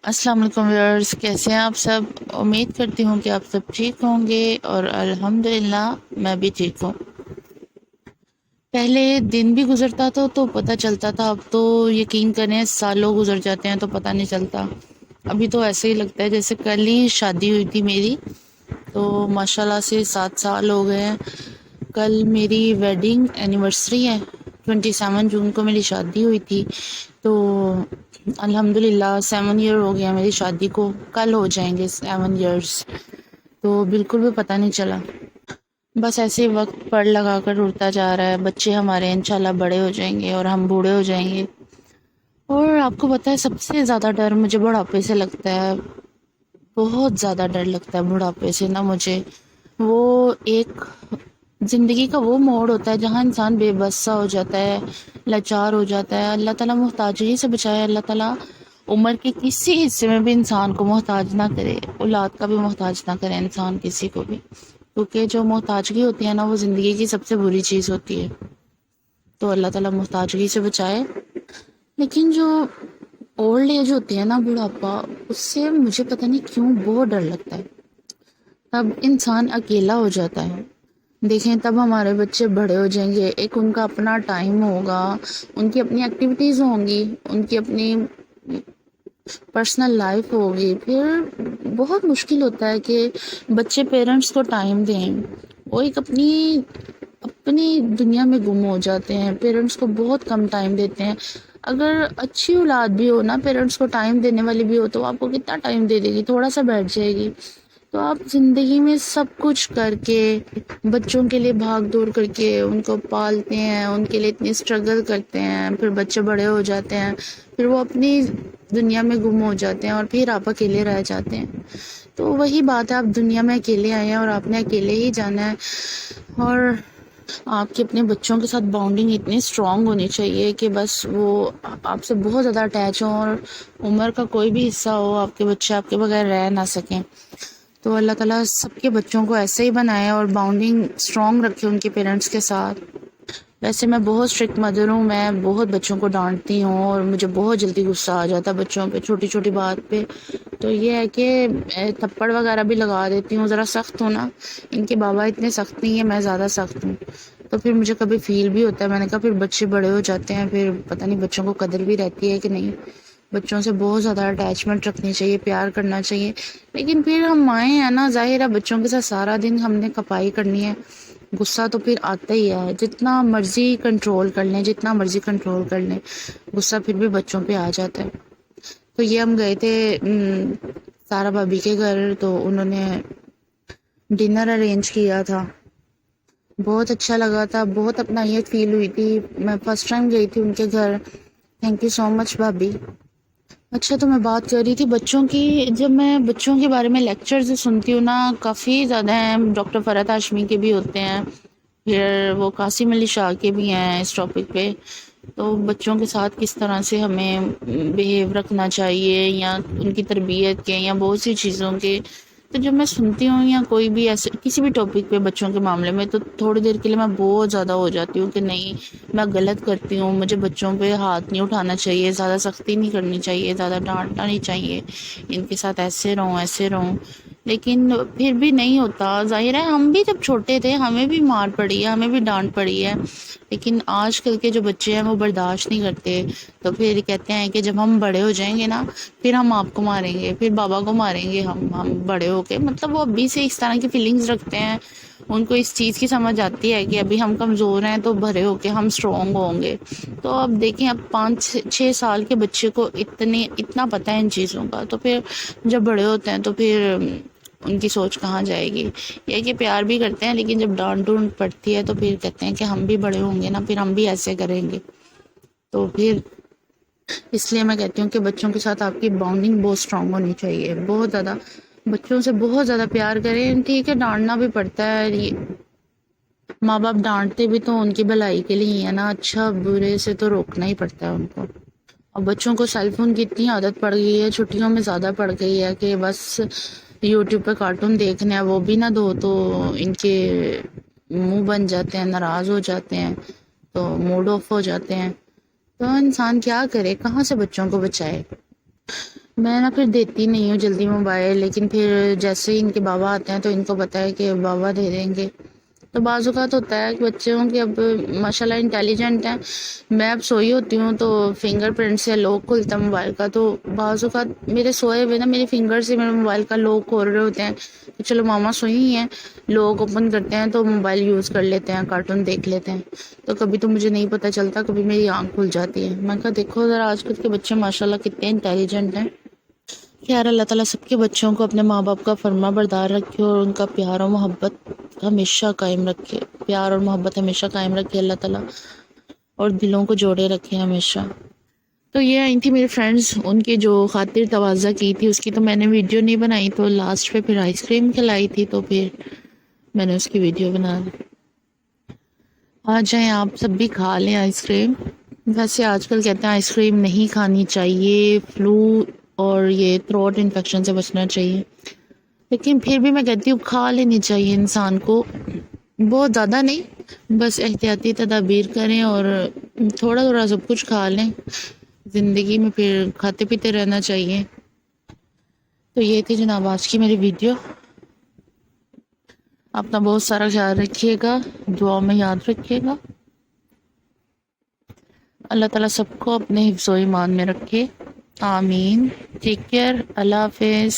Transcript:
السلام علیکم ویورز، کیسے ہیں آپ سب؟ امید کرتی ہوں کہ آپ سب ٹھیک ہوں گے، اور الحمدللہ میں بھی ٹھیک ہوں۔ پہلے دن بھی گزرتا تھا تو پتہ چلتا تھا، اب تو یقین کریں سالوں گزر جاتے ہیں تو پتہ نہیں چلتا۔ ابھی تو ایسے ہی لگتا ہے جیسے کل ہی شادی ہوئی تھی میری، تو ماشاءاللہ سے 7 سال ہو گئے ہیں۔ کل میری ویڈنگ اینیورسری ہے، 27 جون کو میری شادی ہوئی تھی، تو الحمدللہ 7 ایئر ہو گیا میری شادی کو، کل ہو جائیں گے 7 ایئرس، تو بالکل بھی پتہ نہیں چلا۔ بس ایسے وقت پڑ لگا کر اڑتا جا رہا ہے، بچے ہمارے انشاءاللہ بڑے ہو جائیں گے اور ہم بوڑھے ہو جائیں گے۔ اور آپ کو پتہ ہے سب سے زیادہ ڈر مجھے بڑھاپے سے لگتا ہے، بہت زیادہ ڈر لگتا ہے بڑھاپے سے نا مجھے۔ وہ ایک زندگی کا وہ موڑ ہوتا ہے جہاں انسان بے بس سا ہو جاتا ہے، لاچار ہو جاتا ہے۔ اللہ تعالیٰ محتاجی سے بچائے، اللہ تعالیٰ عمر کے کسی حصے میں بھی انسان کو محتاج نہ کرے، اولاد کا بھی محتاج نہ کرے انسان کسی کو بھی، کیونکہ جو محتاجگی ہوتی ہے نا وہ زندگی کی سب سے بری چیز ہوتی ہے، تو اللہ تعالیٰ محتاجگی سے بچائے۔ لیکن جو اولڈ ایج ہوتی ہے نا، بڑھاپا، اس سے مجھے پتہ نہیں کیوں بہت ڈر لگتا ہے۔ تب انسان اکیلا ہو جاتا ہے، دیکھیں تب ہمارے بچے بڑے ہو جائیں گے، ایک ان کا اپنا ٹائم ہوگا، ان کی اپنی ایکٹیویٹیز ہوں گی، ان کی اپنی پرسنل لائف ہوگی، پھر بہت مشکل ہوتا ہے کہ بچے پیرنٹس کو ٹائم دیں، وہ ایک اپنی دنیا میں گم ہو جاتے ہیں، پیرنٹس کو بہت کم ٹائم دیتے ہیں۔ اگر اچھی اولاد بھی ہو نا، پیرنٹس کو ٹائم دینے والی بھی ہو، تو آپ کو کتنا ٹائم دے دے گی؟ تھوڑا سا بیٹھ جائے گی۔ تو آپ زندگی میں سب کچھ کر کے، بچوں کے لیے بھاگ دور کر کے ان کو پالتے ہیں، ان کے لیے اتنی اسٹرگل کرتے ہیں، پھر بچے بڑے ہو جاتے ہیں، پھر وہ اپنی دنیا میں گم ہو جاتے ہیں، اور پھر آپ اکیلے رہ جاتے ہیں۔ تو وہی بات ہے، آپ دنیا میں اکیلے آئے ہیں اور آپ نے اکیلے ہی جانا ہے، اور آپ کے اپنے بچوں کے ساتھ باؤنڈنگ اتنی اسٹرانگ ہونی چاہیے کہ بس وہ آپ سے بہت زیادہ اٹیچ ہوں، اور عمر کا کوئی بھی حصہ ہو آپ کے بچے آپ کے بغیر رہ نہ سکیں۔ تو اللہ تعالیٰ سب کے بچوں کو ایسے ہی بنائے اور باؤنڈنگ اسٹرانگ رکھے ان کے پیرنٹس کے ساتھ۔ ویسے میں بہت اسٹرکٹ مدر ہوں، میں بہت بچوں کو ڈانٹتی ہوں، اور مجھے بہت جلدی غصہ آ جاتا ہے بچوں پہ، چھوٹی چھوٹی بات پہ۔ تو یہ ہے کہ میں تھپڑ وغیرہ بھی لگا دیتی ہوں، ذرا سخت ہوں نا، ان کے بابا اتنے سخت نہیں ہیں، میں زیادہ سخت ہوں، تو پھر مجھے کبھی فیل بھی ہوتا ہے۔ میں نے کہا پھر بچے بڑے ہو جاتے ہیں، پھر پتہ نہیں بچوں کو قدر بھی رہتی ہے کہ نہیں۔ بچوں سے بہت زیادہ اٹیچمنٹ رکھنی چاہیے، پیار کرنا چاہیے، لیکن پھر ہم مائیں ہیں نا، ظاہر ہے بچوں کے ساتھ سارا دن ہم نے کپائی کرنی ہے، غصہ تو پھر آتا ہی ہے، جتنا مرضی کنٹرول کر لیں، جتنا مرضی کنٹرول کر لیں، غصہ پھر بھی بچوں پہ آ جاتا ہے۔ تو یہ ہم گئے تھے سارا بھابھی کے گھر، تو انہوں نے ڈنر ارینج کیا تھا، بہت اچھا لگا تھا، بہت اپنائیت فیل ہوئی تھی۔ میں فرسٹ ٹائم گئی تھی ان کے گھر، تھینک یو سو مچ بھابھی۔ اچھا، تو میں بات کر رہی تھی بچوں کی۔ جب میں بچوں کے بارے میں لیکچرز سنتی ہوں نا، کافی زیادہ ہیں، ڈاکٹر فرحت ہاشمی کے بھی ہوتے ہیں، پھر وہ قاسم علی شاہ کے بھی ہیں اس ٹاپک پہ، تو بچوں کے ساتھ کس طرح سے ہمیں بیہیو رکھنا چاہیے، یا ان کی تربیت کے، یا بہت سی چیزوں کے۔ تو جب میں سنتی ہوں یا کوئی بھی ایسے کسی بھی ٹاپک پہ بچوں کے معاملے میں، تو تھوڑی دیر کے لیے میں بہت زیادہ ہو جاتی ہوں کہ نہیں، میں غلط کرتی ہوں، مجھے بچوں پہ ہاتھ نہیں اٹھانا چاہیے، زیادہ سختی نہیں کرنی چاہیے، زیادہ ڈانٹنا نہیں چاہیے، ان کے ساتھ ایسے رہوں ایسے رہوں۔ لیکن پھر بھی نہیں ہوتا، ظاہر ہے ہم بھی جب چھوٹے تھے ہمیں بھی مار پڑی ہے، ہمیں بھی ڈانٹ پڑی ہے، لیکن آج کل کے جو بچے ہیں وہ برداشت نہیں کرتے، تو پھر کہتے ہیں کہ جب ہم بڑے ہو جائیں گے نا، پھر ہم آپ کو ماریں گے، پھر بابا کو ماریں گے، ہم بڑے ہو کے۔ مطلب وہ ابھی سے اس طرح کی فیلنگز رکھتے ہیں، ان کو اس چیز کی سمجھ آتی ہے کہ ابھی ہم کمزور ہیں تو بڑے ہو کے ہم اسٹرانگ ہوں گے۔ تو اب دیکھیں، اب 5-6 سال کے بچے کو اتنا پتہ ہے ان چیزوں کا، تو پھر جب بڑے ہوتے ہیں تو پھر ان کی سوچ کہاں جائے گی؟ یہ کہ پیار بھی کرتے ہیں، لیکن جب ڈانٹ ڈونٹ پڑتی ہے تو پھر کہتے ہیں کہ ہم بھی بڑے ہوں گے نا، پھر ہم بھی ایسے کریں گے۔ تو پھر اس لیے میں کہتی ہوں کہ بچوں کے ساتھ آپ کی باؤنڈنگ بہت اسٹرانگ ہونی چاہیے، بہت زیادہ، بچوں سے بہت زیادہ پیار کریں۔ ٹھیک ہے ڈانٹنا بھی پڑتا ہے، ماں باپ ڈانٹتے بھی تو ان کی بھلائی کے لیے ہی ہے نا، اچھا برے سے تو روکنا ہی پڑتا ہے ان کو۔ اور بچوں کو سیل فون کی اتنی عادت پڑ گئی ہے، چھٹیوں میں زیادہ پڑ گئی ہے، کہ بس یوٹیوب پہ کارٹون دیکھنے ہیں، وہ بھی نہ دو تو ان کے منہ بن جاتے ہیں، ناراض ہو جاتے ہیں، تو موڈ آف ہو جاتے ہیں۔ تو انسان کیا کرے، کہاں سے بچوں کو بچائے؟ میں نا پھر دیتی نہیں ہوں جلدی موبائل، لیکن پھر جیسے ہی ان کے بابا آتے ہیں تو ان کو پتہ ہے کہ بابا دے دیں گے. تو بعض اوقات ہوتا ہے کہ بچے ہوں کہ اب ماشاءاللہ انٹیلیجنٹ ہیں. میں اب سوئی ہوتی ہوں تو فنگر پرنٹ سے لاک کھلتا ہے موبائل کا، تو بعض اوقات میرے سوئے ہوئے نا میرے فنگر سے میرے موبائل کا لاک کھول رہے ہوتے ہیں کہ چلو ماما سوئی ہی ہیں، لوگ اوپن کرتے ہیں تو موبائل یوز کر لیتے ہیں، کارٹون دیکھ لیتے ہیں. تو کبھی تو مجھے نہیں پتہ چلتا، کبھی میری آنکھ کھل جاتی ہے. میں کہا دیکھو ذرا آج کل کے بچے ماشاءاللہ کتنے انٹیلیجنٹ ہیں. خیر اللہ تعالیٰ سب کے بچوں کو اپنے ماں باپ کا فرما بردار رکھے اور ان کا پیار و محبت ہمیشہ قائم رکھے. پیار اور محبت ہمیشہ قائم رکھے اللہ تعالیٰ، اور دلوں کو جوڑے رکھے ہمیشہ. تو یہ آئی تھی میری فرینڈز، ان کی جو خاطر تواضع کی تھی اس کی تو میں نے ویڈیو نہیں بنائی، تو لاسٹ پہ پھر آئس کریم کھلائی تھی تو پھر میں نے اس کی ویڈیو بنا دی. آ جائیں آپ سب بھی کھا لیں آئس کریم. ویسے آج کل کہتے ہیں آئس کریم نہیں کھانی چاہیے، فلو اور یہ تھروٹ انفیکشن سے بچنا چاہیے، لیکن پھر بھی میں کہتی ہوں کھا لینی چاہیے انسان کو، بہت زیادہ نہیں، بس احتیاطی تدابیر کریں اور تھوڑا تھوڑا سب کچھ کھا لیں. زندگی میں پھر کھاتے پیتے رہنا چاہیے. تو یہ تھی جناب آج کی میری ویڈیو. اپنا بہت سارا خیال رکھیے گا، دعا میں یاد رکھیے گا. اللہ تعالیٰ سب کو اپنے حفظ و ایمان میں رکھے، آمین. ٹیک کیئر، اللہ حافظ.